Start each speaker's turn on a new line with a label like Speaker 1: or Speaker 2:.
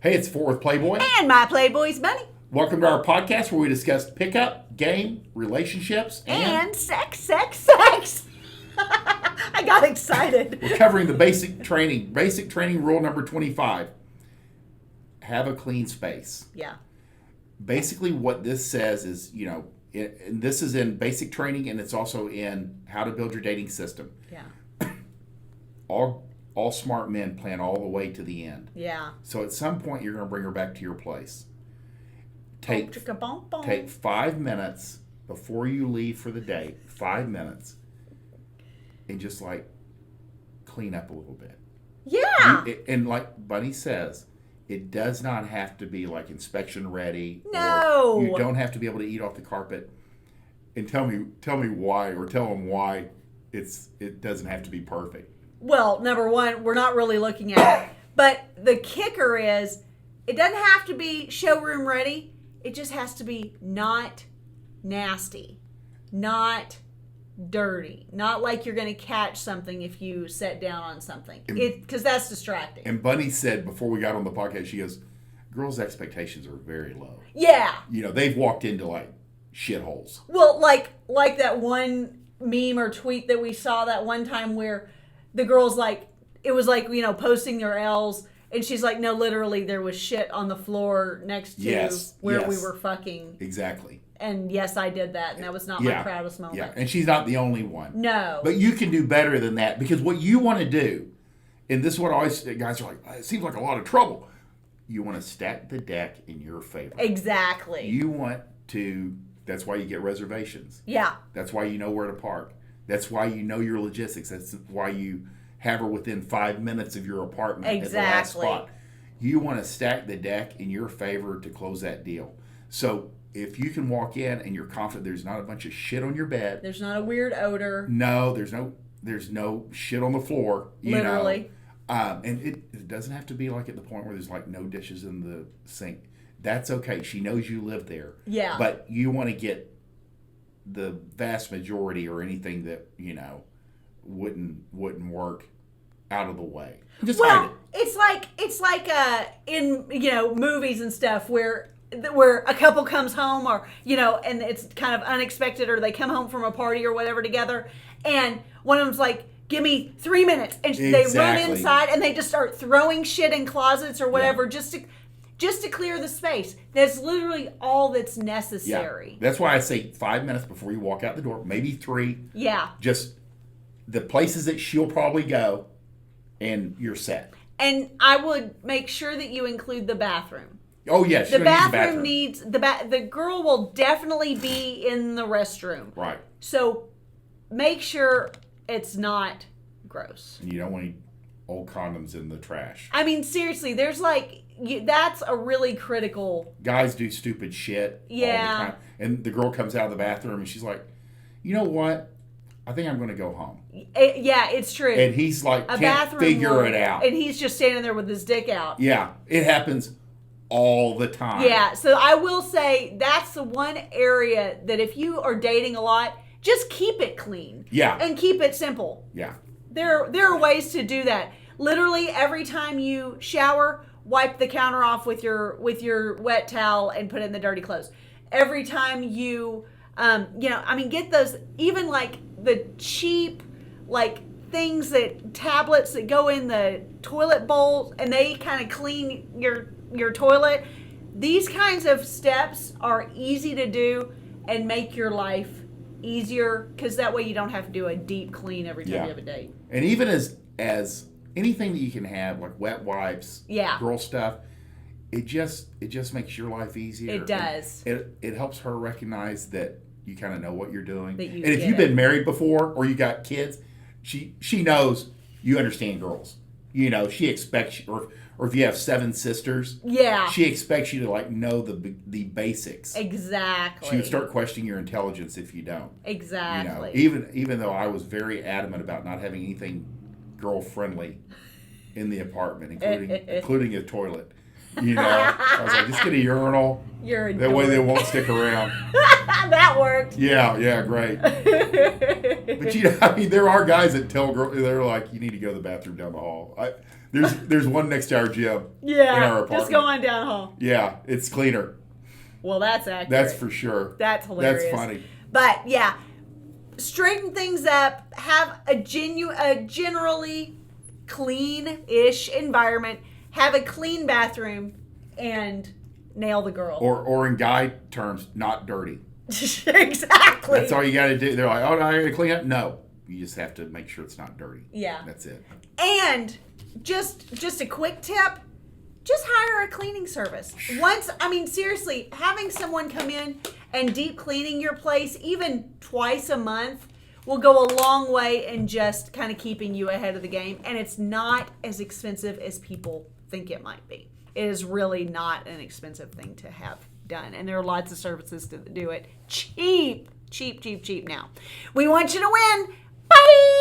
Speaker 1: Hey, it's Worth Playboy.
Speaker 2: And my Playboys Bunny.
Speaker 1: Welcome to our podcast where we discuss pickup, game, relationships,
Speaker 2: and sex. I got excited.
Speaker 1: We're covering the basic training rule number 25. Have a clean space.
Speaker 2: Yeah.
Speaker 1: Basically what this says is, and this is in basic training and it's also in how to build your dating system.
Speaker 2: Yeah.
Speaker 1: All smart men plan all the way to the end.
Speaker 2: Yeah.
Speaker 1: So at some point you're going to bring her back to your place. Take 5 minutes before you leave for the day, 5 minutes, and just clean up a little bit.
Speaker 2: Yeah.
Speaker 1: And like Bunny says, it does not have to be inspection ready.
Speaker 2: No.
Speaker 1: Or you don't have to be able to eat off the carpet. And tell me why, or tell them why it doesn't have to be perfect.
Speaker 2: Well, number one, we're not really looking at it. But the kicker is, it doesn't have to be showroom ready. It just has to be not nasty, not dirty, not like you're going to catch something if you sit down on something. Because that's distracting. And
Speaker 1: Bunny said before we got on the podcast, she goes, girls' expectations are very low.
Speaker 2: Yeah.
Speaker 1: They've walked into shitholes.
Speaker 2: Well, like that one meme or tweet that we saw that one time where the girl's it was posting their L's, and she's like, no, literally there was shit on the floor next to where we were fucking.
Speaker 1: Exactly.
Speaker 2: And yes, I did that, and that was not my proudest moment.
Speaker 1: Yeah, and she's not the only one.
Speaker 2: No.
Speaker 1: But you can do better than that, because what you want to do, and this is what guys are like, it seems like a lot of trouble. You want to stack the deck in your favor.
Speaker 2: Exactly.
Speaker 1: You want to, that's why you get reservations.
Speaker 2: Yeah.
Speaker 1: That's why you know where to park. That's why you know your logistics. That's why you have her within 5 minutes of your apartment at the last spot. You want to stack the deck in your favor to close that deal. So if you can walk in and you're confident there's not a bunch of shit on your bed.
Speaker 2: There's not a weird odor.
Speaker 1: No, there's no shit on the floor.
Speaker 2: Literally.
Speaker 1: And it doesn't have to be at the point where there's no dishes in the sink. That's okay. She knows you live there.
Speaker 2: Yeah.
Speaker 1: But you want to get the vast majority or anything that, wouldn't work out of the way. Just hide it.
Speaker 2: It's like in movies and stuff where a couple comes home or and it's kind of unexpected, or they come home from a party or whatever together, and one of them's like, give me 3 minutes, and they run inside and they just start throwing shit in closets or whatever just to clear the space. That's literally all that's necessary.
Speaker 1: Yeah. That's why I say 5 minutes before you walk out the door, maybe 3.
Speaker 2: Yeah.
Speaker 1: Just the places that she'll probably go, and you're set.
Speaker 2: And I would make sure that you include the bathroom.
Speaker 1: Oh, yes.
Speaker 2: The bathroom needs the girl will definitely be in the restroom.
Speaker 1: Right.
Speaker 2: So make sure it's not gross.
Speaker 1: And you don't want any old condoms in the trash.
Speaker 2: I mean, seriously, there's that's a really critical.
Speaker 1: Guys do stupid shit all the time. And the girl comes out of the bathroom and she's like, you know what? I think I'm going to go home.
Speaker 2: Yeah, it's true.
Speaker 1: And he's can't figure it out.
Speaker 2: And he's just standing there with his dick out.
Speaker 1: Yeah, it happens all the time.
Speaker 2: Yeah, so I will say that's the one area that if you are dating a lot, just keep it clean.
Speaker 1: Yeah.
Speaker 2: And keep it simple.
Speaker 1: Yeah.
Speaker 2: There are ways to do that. Literally every time you shower, wipe the counter off with your wet towel and put in the dirty clothes. Every time you get those, even the cheap things, tablets that go in the toilet bowl and they kind of clean your toilet. These kinds of steps are easy to do and make your life easier, because that way you don't have to do a deep clean every time you have a date.
Speaker 1: And even as anything that you can have, like wet wipes, girl stuff, it just makes your life easier.
Speaker 2: It does.
Speaker 1: It helps her recognize that you kind of know what you're doing.
Speaker 2: And
Speaker 1: if you've been married before or you got kids, she knows you understand girls. She expects you, or if you have 7 sisters, she expects you to know the basics.
Speaker 2: Exactly.
Speaker 1: She would start questioning your intelligence if you don't.
Speaker 2: Exactly.
Speaker 1: Even though I was very adamant about not having anything girl friendly in the apartment, including a toilet. I was like, just get a urinal.
Speaker 2: You're a
Speaker 1: that way they won't stick around.
Speaker 2: That worked.
Speaker 1: Yeah, great. But I mean, there are guys that tell girls, they're like, you need to go to the bathroom down the hall. There's one next to our gym.
Speaker 2: Yeah,
Speaker 1: in our apartment.
Speaker 2: just go on down the hall.
Speaker 1: Yeah, it's cleaner.
Speaker 2: Well, that's accurate.
Speaker 1: That's for sure.
Speaker 2: That's hilarious.
Speaker 1: That's funny.
Speaker 2: But yeah, straighten things up. Have a generally clean-ish environment. Have a clean bathroom, and nail the girl.
Speaker 1: Or in guy terms, not dirty.
Speaker 2: Exactly.
Speaker 1: That's all you got to do. They're like, oh, I got to clean up. No, you just have to make sure it's not dirty.
Speaker 2: Yeah.
Speaker 1: That's it.
Speaker 2: And just a quick tip. Just hire a cleaning service. Seriously, having someone come in and deep cleaning your place, even twice a month, will go a long way in just kind of keeping you ahead of the game. And it's not as expensive as people think it might be. It is really not an expensive thing to have done. And there are lots of services to do it cheap now. We want you to win. Bye!